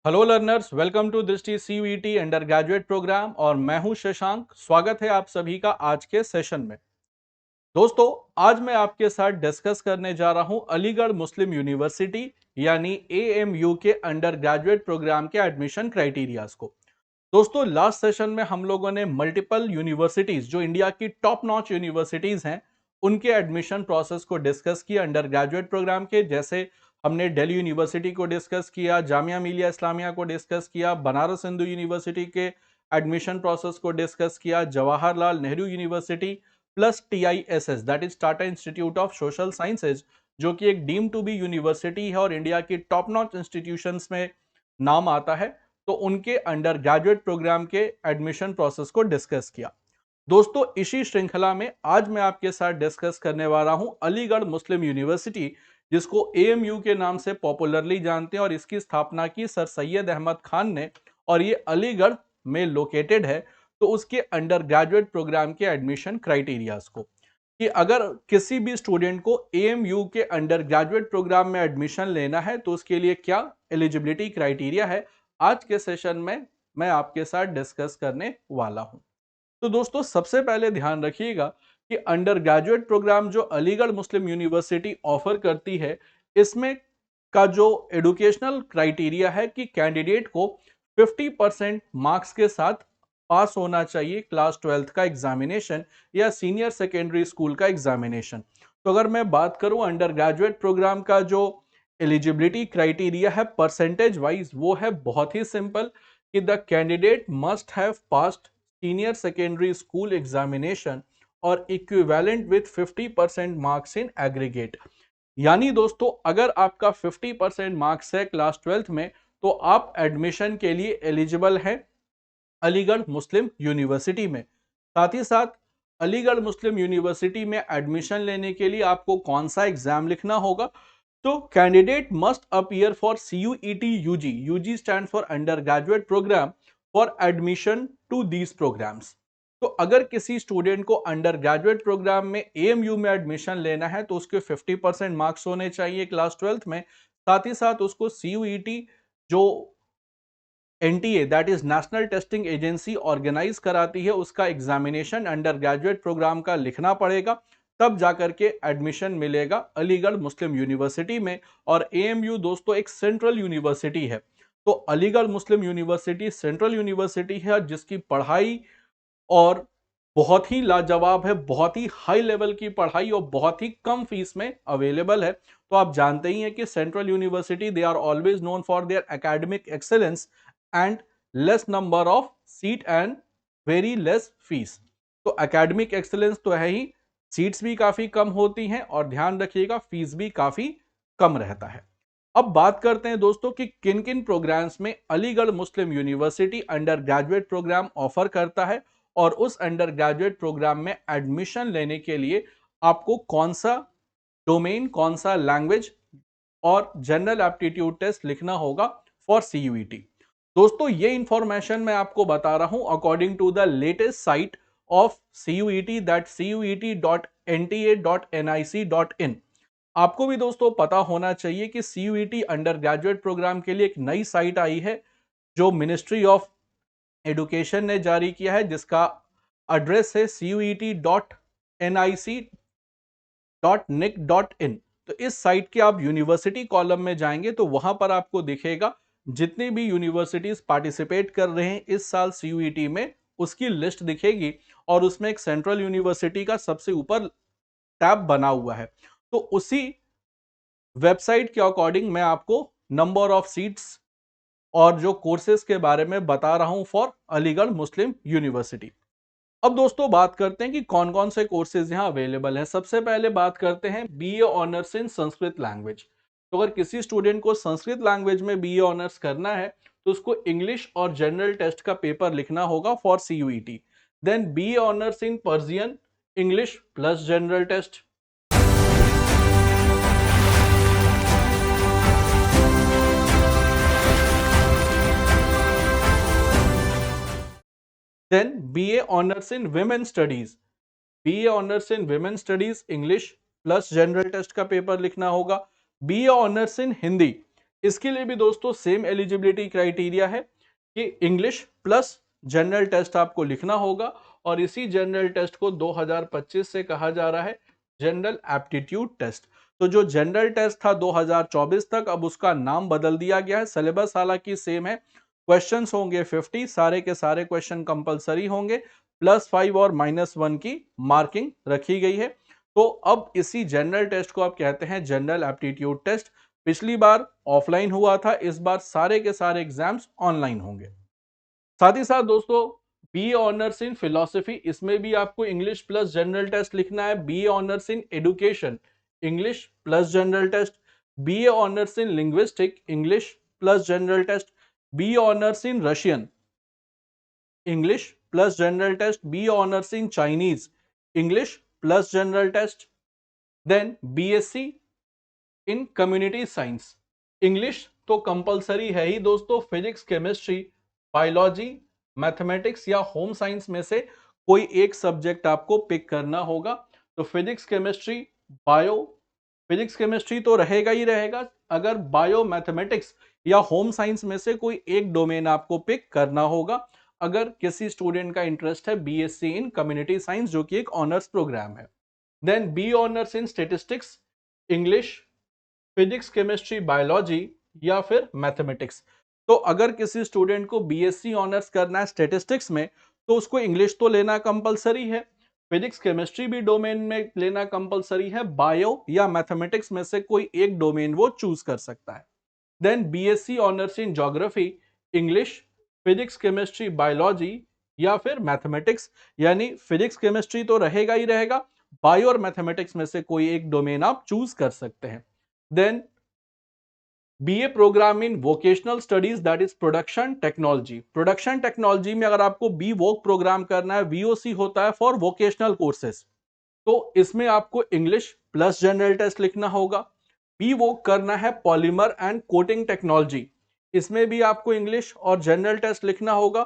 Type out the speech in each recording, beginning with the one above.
Hello learners, welcome to दृष्टि CUET under graduate programme और मैं हूं शशांक। स्वागत है आप सभी का आज के सेशन में। दोस्तों, आज मैं आपके साथ डिस्कस करने जा रहा हूं अलीगढ़ मुस्लिम यूनिवर्सिटी यानी एएमयू के अंडर ग्रेजुएट प्रोग्राम के एडमिशन क्राइटेरियाज को। दोस्तों, लास्ट सेशन में हम लोगों ने मल्टीपल यूनिवर्सिटीज जो इंडिया की टॉप नॉच यूनिवर्सिटीज हैं उनके एडमिशन प्रोसेस को डिस्कस किया अंडर ग्रेजुएट प्रोग्राम के। जैसे हमने दिल्ली यूनिवर्सिटी को डिस्कस किया, जामिया मिलिया इस्लामिया को डिस्कस किया, बनारस हिंदू यूनिवर्सिटी के एडमिशन प्रोसेस को डिस्कस किया, Jawaharlal Nehru university plus TISS that is Tata institute of social sciences जो कि एक डीम टू बी यूनिवर्सिटी है और इंडिया की टॉप नॉच इंस्टीट्यूशंस में नाम आता है, तो उनके अंडर ग्रेजुएट प्रोग्राम के एडमिशन प्रोसेस को डिस्कस किया। दोस्तों, इसी श्रृंखला में आज मैं आपके साथ डिस्कस करने वाला हूं अलीगढ़ मुस्लिम यूनिवर्सिटी, जिसको एएमयू के नाम से पॉपुलरली जानते हैं और इसकी स्थापना की सर सैयद अहमद खान ने, और ये अलीगढ़ में लोकेटेड है। तो उसके अंडर ग्रेजुएट प्रोग्राम के एडमिशन क्राइटेरियाज को, कि अगर किसी भी स्टूडेंट को एएमयू के अंडर ग्रेजुएट प्रोग्राम में एडमिशन लेना है तो उसके लिए क्या एलिजिबिलिटी क्राइटेरिया है, आज के सेशन में मैं आपके साथ डिस्कस करने वाला हूं। तो दोस्तों, सबसे पहले ध्यान रखिएगा कि अंडर ग्रेजुएट प्रोग्राम जो अलीगढ़ मुस्लिम यूनिवर्सिटी ऑफर करती है, इसमें का जो एजुकेशनल क्राइटेरिया है कि कैंडिडेट को 50% मार्क्स के साथ पास होना चाहिए क्लास 12th का एग्जामिनेशन या सीनियर सेकेंडरी स्कूल का एग्जामिनेशन। तो अगर मैं बात करूं अंडर ग्रेजुएट प्रोग्राम का जो एलिजिबिलिटी क्राइटेरिया है परसेंटेज वाइज, वो है बहुत ही सिंपल कि the candidate must have passed senior secondary school examination और equivalent with 50% marks in aggregate. यानी दोस्तों, अगर आपका 50% मार्क्स है क्लास 12th में तो आप एडमिशन के लिए एलिजिबल हैं अलीगढ़ मुस्लिम यूनिवर्सिटी में। साथ ही साथ अलीगढ़ मुस्लिम यूनिवर्सिटी में एडमिशन लेने के लिए आपको कौन सा एग्जाम लिखना होगा, तो candidate must appear for CUET UG, UG stand for under graduate program, for admission to these programs. तो अगर किसी स्टूडेंट को अंडर ग्रेजुएट प्रोग्राम में एएमयू में एडमिशन लेना है तो उसके 50% मार्क्स होने चाहिए क्लास 12th में। साथ ही साथ उसको सीयूईटी जो NTA that is National Testing Agency organise कराती है उसका एग्जामिनेशन अंडर ग्रेजुएट प्रोग्राम का लिखना पड़ेगा, तब जाकर के एडमिशन मिलेगा अलीगढ़ मुस्लिम यूनिवर्सिटी में। और एएमयू दोस्तों एक सेंट्रल यूनिवर्सिटी है, तो Aligarh Muslim university central university है जिसकी पढ़ाई और बहुत ही लाजवाब है, बहुत ही हाई लेवल की पढ़ाई और बहुत ही कम फीस में अवेलेबल है। तो आप जानते ही हैं कि central university they are always known for their academic excellence and less number of seat and very less fees. तो एकेडमिक एक्सेलेंस तो है ही, सीट्स भी काफी कम होती हैं और ध्यान रखिएगा फीस भी काफी कम रहता है। अब बात करते हैं दोस्तों कि किन किन प्रोग्राम्स में Aligarh Muslim University under graduate program offer करता है और उस अंडर ग्रेजुएट प्रोग्राम में एडमिशन लेने के लिए आपको कौन सा डोमेन, कौन सा लैंग्वेज और जनरल एप्टीट्यूड टेस्ट लिखना होगा फॉर सीयूईटी। दोस्तों, ये इंफॉर्मेशन मैं आपको बता रहा हूं according to the latest site of CUET that cuet.nta.nic.in। आपको भी दोस्तों पता होना चाहिए कि सीयूईटी अंडर ग्रेजुएट प्रोग्राम के लिए एक नई साइट आई है जो मिनिस्ट्री ऑफ एडुकेशन ने जारी किया है, जिसका एड्रेस है cuet.nic.in। तो इस साइट के आप यूनिवर्सिटी कॉलम में जाएंगे तो वहां पर आपको दिखेगा जितनी भी यूनिवर्सिटीज पार्टिसिपेट कर रहे हैं इस साल सीयूईटी में, उसकी लिस्ट दिखेगी और उसमें एक सेंट्रल यूनिवर्सिटी का सबसे ऊपर टैब बना हुआ है। तो उसी वेबसाइट के अकॉर्डिंग मैं आपको नंबर ऑफ सीट्स और जो कोर्सेज के बारे में बता रहा हूं फॉर अलीगढ़ मुस्लिम यूनिवर्सिटी। अब दोस्तों बात करते हैं कि कौन कौन से कोर्सेज यहां अवेलेबल हैं। सबसे पहले बात करते हैं बीए ऑनर्स इन संस्कृत लैंग्वेज। तो अगर किसी स्टूडेंट को संस्कृत लैंग्वेज में बीए ऑनर्स करना है तो उसको इंग्लिश और जनरल टेस्ट का पेपर लिखना होगा for CUET. Then BA honours in Persian, English plus general test. Then BA honours in women studies, BA honours in women studies English plus general test का paper लिखना होगा। BA honours इन हिंदी, इसके लिए भी दोस्तों सेम एलिजिबिलिटी क्राइटेरिया है कि English plus general test आपको लिखना होगा, और इसी जनरल टेस्ट को 2025 से कहा जा रहा है जनरल एप्टीट्यूड टेस्ट। तो जो जनरल टेस्ट था 2024 तक, अब उसका नाम बदल दिया गया है। सिलेबस हालांकि सेम है, क्वेश्चंस होंगे 50, सारे के सारे क्वेश्चन कंपलसरी होंगे, +5 और -1 की मार्किंग रखी गई है। तो अब इसी जनरल टेस्ट को आप कहते हैं जनरल एप्टीट्यूड टेस्ट। पिछली बार ऑफलाइन हुआ था, इस बार सारे के सारे एग्जाम्स ऑनलाइन होंगे। साथ ही साथ दोस्तों, बीए ऑनर्स इन फिलोसफी, इसमें भी आपको इंग्लिश प्लस जनरल टेस्ट लिखना है। BA honours in education, English plus general test. BA honours in linguistic, English plus general test. BA honours in Russian, English plus general test. BA honours in Chinese, English plus general test. Then BSc in community science, English तो compulsory है ही दोस्तों। Physics, chemistry, biology, mathematics या home science में से कोई एक subject आपको पिक करना होगा। तो physics, chemistry, bio, physics chemistry तो रहेगा ही रहेगा। अगर बायो, मैथमेटिक्स या होम साइंस में से कोई एक डोमेन आपको पिक करना होगा, अगर किसी स्टूडेंट का इंटरेस्ट है बीएससी इन कम्युनिटी साइंस, जो कि एक ऑनर्स प्रोग्राम है। Then B honours in statistics, English, physics, chemistry, biology या फिर मैथमेटिक्स। तो अगर किसी स्टूडेंट को बीएससी ऑनर्स करना है स्टैटिस्टिक्स में, तो उसको इंग्लिश तो लेना कंपलसरी है, फिजिक्स, केमिस्ट्री भी डोमेन में लेना कंपलसरी है, बायो या मैथमेटिक्स में से कोई एक डोमेन वो चूज कर सकता है। Then BSc honours in geography, English, physics, chemistry, biology या फिर मैथमेटिक्स, यानी फिजिक्स केमिस्ट्री तो रहेगा ही रहेगा, बायो और मैथमेटिक्स में से कोई एक डोमेन आप चूज कर सकते हैं। Then BA programme in vocational studies, that is production technology. Production technology में अगर आपको बी वोक प्रोग्राम करना है, वीओसी होता है फॉर वोकेशनल कोर्सेज, तो इसमें आपको इंग्लिश प्लस जनरल टेस्ट लिखना होगा। बी वोक करना है पॉलीमर एंड कोटिंग टेक्नोलॉजी, इसमें भी आपको इंग्लिश और जनरल टेस्ट लिखना होगा।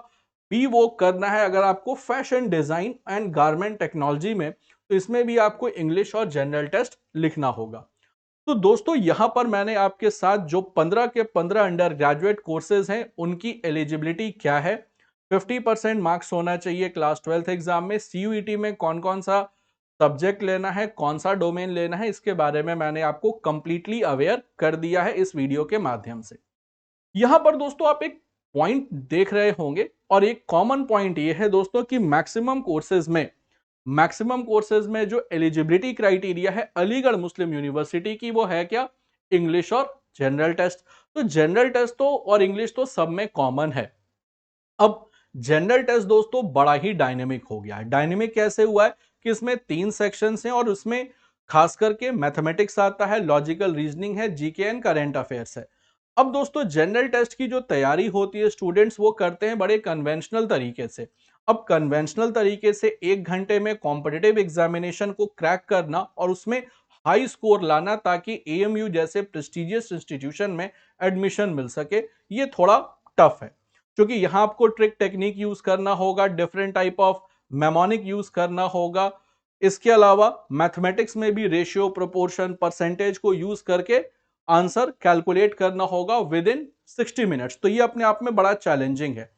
बी वोक करना है अगर आपको fashion design and garment technology में, तो इसमें भी आपको इंग्लिश और जनरल टेस्ट लिखना होगा। तो दोस्तों, यहां पर मैंने आपके साथ जो 15 के 15 अंडर ग्रेजुएट कोर्सेज हैं, उनकी एलिजिबिलिटी क्या है, 50% मार्क्स होना चाहिए क्लास 12th एग्जाम में, सीयूईटी में कौन कौन सा सब्जेक्ट लेना है, कौन सा डोमेन लेना है, इसके बारे में मैंने आपको कंप्लीटली अवेयर कर दिया है इस वीडियो के माध्यम से। यहां पर दोस्तों आप एक पॉइंट देख रहे होंगे, और एक कॉमन पॉइंट ये है दोस्तों कि मैक्सिमम कोर्सेज में जो एलिजिबिलिटी क्राइटेरिया है अलीगढ़ मुस्लिम यूनिवर्सिटी की, वो है क्या, इंग्लिश और जनरल टेस्ट। तो जनरल टेस्ट तो और इंग्लिश तो सब में कॉमन है। अब जनरल टेस्ट दोस्तों बड़ा ही डायनेमिक हो गया है। डायनेमिक कैसे हुआ है कि इसमें 3 सेक्शंस हैं, और उसमें खास करके मैथमेटिक्स आता है, लॉजिकल रीजनिंग है, जीके एंड करंट अफेयर्स है। अब दोस्तों, जनरल टेस्ट की जो तैयारी होती है स्टूडेंट्स वो करते हैं बड़े कन्वेंशनल तरीके से। अब कन्वेंशनल तरीके से 1 घंटे में कॉम्पिटिटिव एग्जामिनेशन को क्रैक करना और उसमें हाई स्कोर लाना ताकि एएमयू जैसे प्रेस्टिजियस इंस्टीट्यूशन में एडमिशन मिल सके, ये थोड़ा टफ है, क्योंकि यहां आपको ट्रिक टेक्निक यूज करना होगा, different type of mnemonic use करना होगा। इसके अलावा मैथमेटिक्स में भी रेशियो, प्रोपोर्शन, परसेंटेज को यूज करके आंसर कैलकुलेट करना होगा विद इन 60 मिनट्स। तो ये अपने आप में बड़ा चैलेंजिंग है,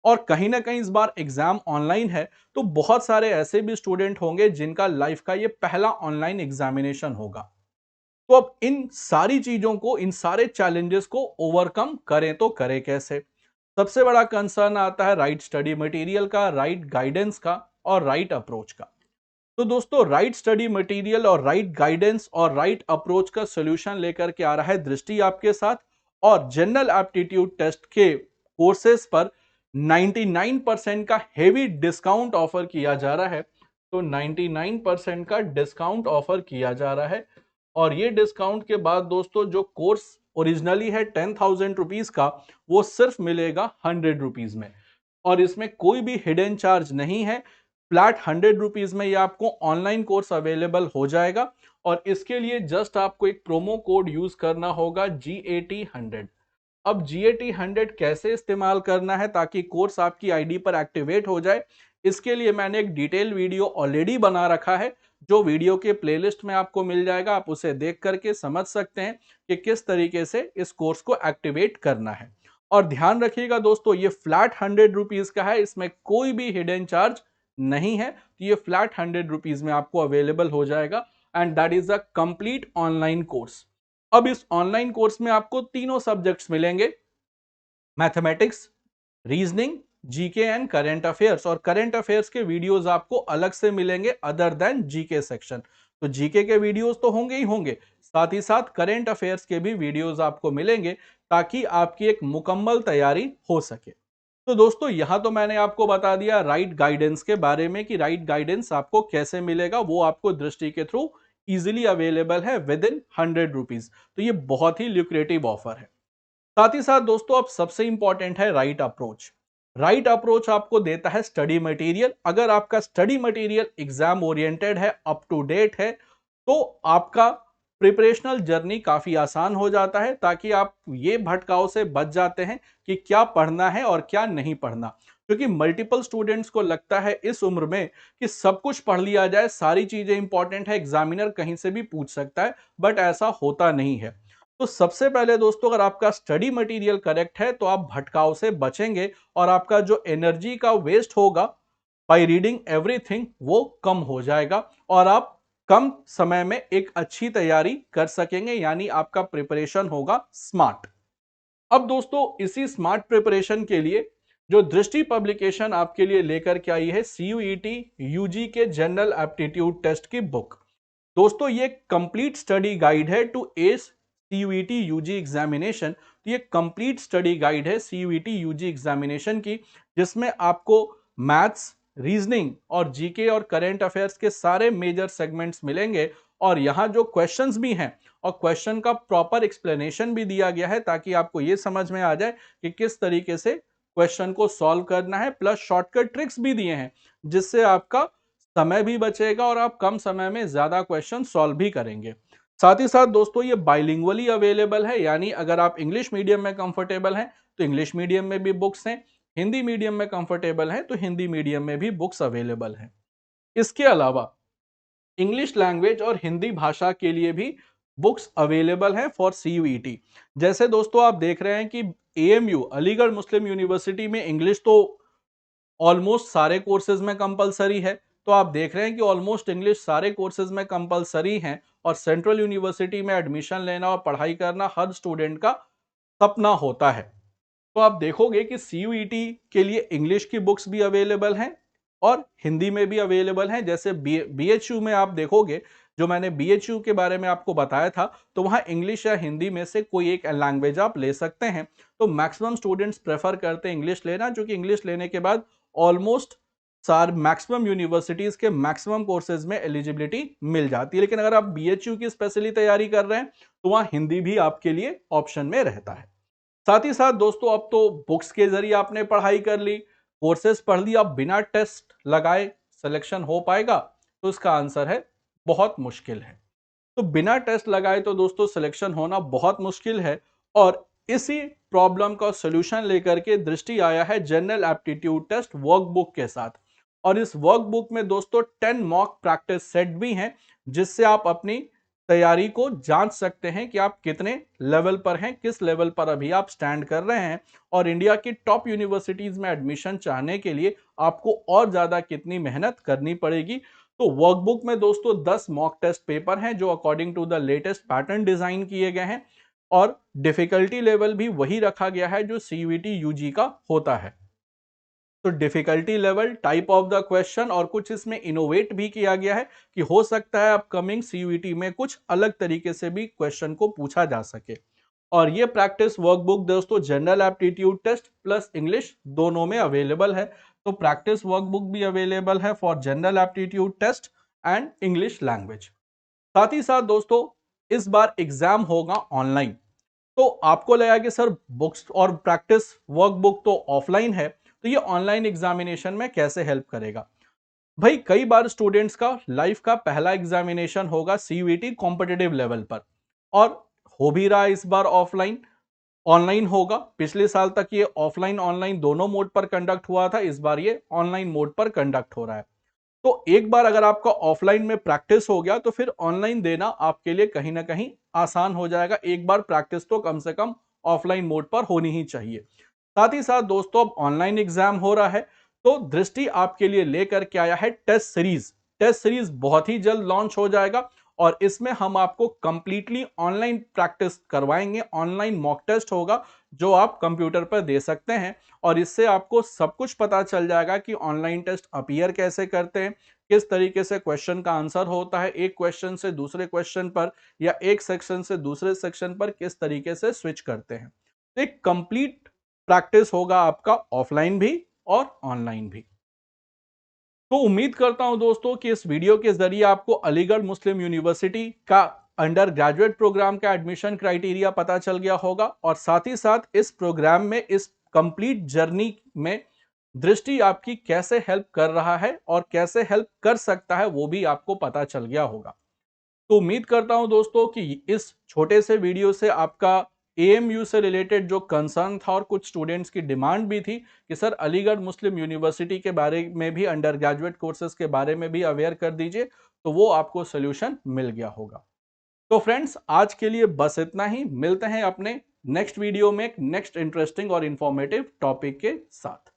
और कहीं ना कहीं इस बार एग्जाम ऑनलाइन है, तो बहुत सारे ऐसे भी स्टूडेंट होंगे जिनका लाइफ का ये पहला ऑनलाइन एग्जामिनेशन होगा। तो अब इन सारी चीजों को, इन सारे चैलेंजेस को ओवरकम करें तो करें कैसे। सबसे बड़ा कंसर्न आता है राइट स्टडी मटेरियल का, राइट गाइडेंस का और राइट अप्रोच का। तो दोस्तों, राइट स्टडी मटेरियल और राइट गाइडेंस और राइट अप्रोच का सॉल्यूशन लेकर के आ रहा है दृष्टि आपके साथ, और जनरल एप्टीट्यूड टेस्ट के कोर्सेज पर 99% का हेवी डिस्काउंट ऑफर किया जा रहा है। तो 99% का डिस्काउंट ऑफर किया जा रहा है, और ये डिस्काउंट के बाद दोस्तों जो कोर्स ओरिजिनली है 10,000 रुपीज का, वो सिर्फ मिलेगा 100 रुपीज में, और इसमें कोई भी हिडन चार्ज नहीं है। फ्लैट 100 रुपीज में ये आपको ऑनलाइन कोर्स अवेलेबल हो जाएगा, और इसके लिए जस्ट आपको एक प्रोमो कोड यूज करना होगा GAT100। अब GAT100 कैसे इस्तेमाल करना है ताकि कोर्स आपकी आईडी पर एक्टिवेट हो जाए, इसके लिए मैंने एक डिटेल वीडियो ऑलरेडी बना रखा है, जो वीडियो के प्लेलिस्ट में आपको मिल जाएगा, आप उसे देख करके समझ सकते हैं कि किस तरीके से इस कोर्स को एक्टिवेट करना है। और ध्यान रखिएगा दोस्तों, ये फ्लैट 100 रुपीज का है, इसमें कोई भी हिडन चार्ज नहीं है। तो ये फ्लैट 100 रुपीज में आपको अवेलेबल हो जाएगा and that is a complete online course. अब इस ऑनलाइन कोर्स में आपको तीनों सब्जेक्ट्स मिलेंगे, mathematics, reasoning, GK and current affairs. और करंट अफेयर्स के वीडियोस आपको अलग से मिलेंगे अदर देन जीके सेक्शन। तो जीके के वीडियोस तो होंगे ही होंगे, साथ ही साथ करंट अफेयर्स के भी वीडियोस आपको मिलेंगे ताकि आपकी एक मुकम्मल तैयारी हो सके। तो दोस्तों, यहां तो मैंने आपको बता दिया राइट गाइडेंस के बारे में कि राइट गाइडेंस आपको कैसे मिलेगा। वो आपको दृष्टि के थ्रू इजीली अवेलेबल है विद इन 100 रुपीज। तो ये बहुत ही ल्यूक्रेटिव ऑफर है। साथ ही साथ दोस्तों, अब सबसे इंपॉर्टेंट है राइट अप्रोच। राइट अप्रोच आपको देता है स्टडी मटेरियल। अगर आपका स्टडी मटेरियल एग्जाम ओरिएंटेड है, अप टू डेट है, तो आपका प्रिपरेशनल जर्नी काफी आसान हो जाता है, ताकि आप ये भटकाव से बच जाते हैं कि क्या पढ़ना है और क्या नहीं पढ़ना। क्योंकि मल्टीपल स्टूडेंट्स को लगता है इस उम्र में कि सब कुछ पढ़ लिया जाए, सारी चीजें इंपॉर्टेंट है, एग्जामिनर कहीं से भी पूछ सकता है, बट ऐसा होता नहीं है। तो सबसे पहले दोस्तों, अगर आपका स्टडी मटेरियल करेक्ट है तो आप भटकाव से बचेंगे और आपका जो एनर्जी का वेस्ट होगा बाय रीडिंग एवरीथिंग वो कम हो जाएगा और आप कम समय में एक अच्छी तैयारी कर सकेंगे, यानी आपका प्रिपरेशन होगा स्मार्ट। अब दोस्तों, इसी स्मार्ट प्रिपरेशन के लिए जो दृष्टि पब्लिकेशन आपके लिए लेकर के आई है सीयूईटी यूजी के जनरल एप्टीट्यूड टेस्ट की बुक। दोस्तों, ये कंप्लीट स्टडी गाइड है to ace CUET UG examination. तो ये कंप्लीट स्टडी गाइड है सीयूईटी यूजी एग्जामिनेशन की, जिसमें आपको मैथ्स, रीजनिंग और जीके और करंट अफेयर्स के सारे मेजर सेगमेंट्स मिलेंगे। और यहाँ जो क्वेश्चंस भी हैं और क्वेश्चन का प्रॉपर एक्सप्लेनेशन भी दिया गया है, ताकि आपको ये समझ में आ जाए कि किस तरीके से क्वेश्चन को सॉल्व करना है। प्लस शॉर्टकट ट्रिक्स भी दिए हैं, जिससे आपका समय भी बचेगा और आप कम समय में ज्यादा क्वेश्चन सॉल्व भी करेंगे। साथ ही साथ दोस्तों, ये बाइलिंगुअली अवेलेबल है, यानी अगर आप इंग्लिश मीडियम में कंफर्टेबल हैं तो इंग्लिश मीडियम में भी बुक्स हैं, हिंदी मीडियम में कंफर्टेबल हैं तो हिंदी मीडियम में भी बुक्स अवेलेबल हैं। इसके अलावा इंग्लिश लैंग्वेज और हिंदी भाषा के लिए भी बुक्स अवेलेबल हैं फॉर सीयूईटी। जैसे दोस्तों, आप देख रहे हैं कि एएमयू अलीगढ़ मुस्लिम यूनिवर्सिटी में इंग्लिश तो ऑलमोस्ट सारे कोर्सेज में कंपलसरी है। तो आप देख रहे हैं कि ऑलमोस्ट इंग्लिश सारे कोर्सेज में कंपलसरी हैं और सेंट्रल यूनिवर्सिटी में एडमिशन लेना और पढ़ाई करना हर स्टूडेंट का सपना होता है। तो आप देखोगे कि सीयूईटी के लिए इंग्लिश की बुक्स भी अवेलेबल हैं और हिंदी में भी अवेलेबल हैं। जैसे बीएचयू में आप देखोगे, जो मैंने बीएचयू के बारे में आपको बताया था, तो वहाँ इंग्लिश या हिंदी में से कोई एक लैंग्वेज आप ले सकते हैं। तो मैक्सिमम स्टूडेंट्स प्रेफर करते हैं इंग्लिश लेना, जो कि इंग्लिश लेने के बाद ऑलमोस्ट सार मैक्सिमम यूनिवर्सिटीज के मैक्सिमम कोर्सेज में एलिजिबिलिटी मिल जाती है। लेकिन अगर आप बीएचयू की स्पेशली तैयारी कर रहे हैं तो वहाँ हिंदी भी आपके लिए ऑप्शन में रहता है। साथ ही साथ दोस्तों, अब तो बुक्स के जरिए आपने पढ़ाई कर ली, कोर्सेज पढ़ ली, अब बिना टेस्ट लगाए सिलेक्शन हो पाएगा? तो इसका आंसर है बहुत मुश्किल है। तो बिना टेस्ट लगाए तो दोस्तों सिलेक्शन होना बहुत मुश्किल है। और इसी प्रॉब्लम का सॉल्यूशन लेकर के दृष्टि आया है जनरल एप्टीट्यूड टेस्ट वर्कबुक के साथ। और इस वर्कबुक में दोस्तों 10 मॉक प्रैक्टिस सेट भी हैं, जिससे आप अपनी तैयारी को जांच सकते हैं कि आप कितने लेवल पर हैं, किस लेवल पर अभी आप स्टैंड कर रहे हैं और इंडिया की टॉप यूनिवर्सिटीज में एडमिशन चाहने के लिए आपको और ज्यादा कितनी मेहनत करनी पड़ेगी। तो वर्कबुक में दोस्तों 10 मॉक टेस्ट पेपर हैं, जो according to the latest pattern design किए गए हैं और डिफिकल्टी लेवल भी वही रखा गया है जो सीयूईटी यूजी का होता है। तो difficulty level, type of the question और कुछ इसमें इनोवेट भी किया गया है कि हो सकता है अपकमिंग सीयूईटी में कुछ अलग तरीके से भी क्वेश्चन को पूछा जा सके। और ये प्रैक्टिस वर्कबुक दोस्तों general aptitude test plus English दोनों में अवेलेबल है। तो प्रैक्टिस वर्कबुक भी अवेलेबल है for general aptitude test and English language. साथ ही साथ दोस्तों, इस बार एग्जाम होगा ऑनलाइन। तो आपको लगा कि सर बुक्स और प्रैक्टिस वर्कबुक तो ऑफलाइन है, तो ये ऑनलाइन एग्जामिनेशन में कैसे हेल्प करेगा? भाई, कई बार स्टूडेंट्स का लाइफ का पहला एग्जामिनेशन होगा सीयूईटी कॉम्पिटिटिव लेवल पर, और हो भी रहा है इस बार ऑफलाइन। ऑनलाइन होगा, पिछले साल तक ये ऑफलाइन ऑनलाइन दोनों मोड पर कंडक्ट हुआ था, इस बार ये ऑनलाइन मोड पर कंडक्ट हो रहा है। तो एक बार अगर आपका ऑफलाइन में प्रैक्टिस हो गया तो फिर ऑनलाइन देना आपके लिए कहीं ना कहीं आसान हो जाएगा। एक बार प्रैक्टिस तो कम से कम ऑफलाइन मोड पर होनी ही चाहिए। साथ ही साथ दोस्तों अब ऑनलाइन एग्जाम हो रहा है, तो दृष्टि आपके लिए लेकर के आया है टेस्ट सीरीज। टेस्ट सीरीज बहुत ही जल्द लॉन्च हो जाएगा और इसमें हम आपको कंप्लीटली ऑनलाइन प्रैक्टिस करवाएंगे। ऑनलाइन मॉक टेस्ट होगा जो आप कंप्यूटर पर दे सकते हैं और इससे आपको सब कुछ पता चल जाएगा कि ऑनलाइन टेस्ट अपीयर कैसे करते हैं, किस तरीके से क्वेश्चन का आंसर होता है, एक क्वेश्चन से दूसरे क्वेश्चन पर या एक सेक्शन से दूसरे सेक्शन पर किस तरीके से स्विच करते हैं। तो एक कंप्लीट प्रैक्टिस होगा आपका ऑफलाइन भी और ऑनलाइन भी। तो उम्मीद करता हूं दोस्तों कि इस वीडियो के जरिए आपको अलीगढ़ मुस्लिम यूनिवर्सिटी का अंडर ग्रेजुएट प्रोग्राम का एडमिशन क्राइटेरिया पता चल गया होगा और साथ ही साथ इस प्रोग्राम में, इस कंप्लीट जर्नी में दृष्टि आपकी कैसे हेल्प कर रहा है और कैसे हेल्प कर सकता है वो भी आपको पता चल गया होगा। तो उम्मीद करता हूं दोस्तों कि इस छोटे से वीडियो से आपका एएमयू से रिलेटेड जो कंसर्न था और कुछ स्टूडेंट्स की डिमांड भी थी कि सर अलीगढ़ मुस्लिम यूनिवर्सिटी के बारे में भी, अंडर ग्रेजुएट कोर्सेज के बारे में भी अवेयर कर दीजिए, तो वो आपको सोल्यूशन मिल गया होगा। तो फ्रेंड्स आज के लिए बस इतना ही। मिलते हैं अपने नेक्स्ट वीडियो में एक नेक्स्ट इंटरेस्टिंग और इंफॉर्मेटिव टॉपिक के साथ।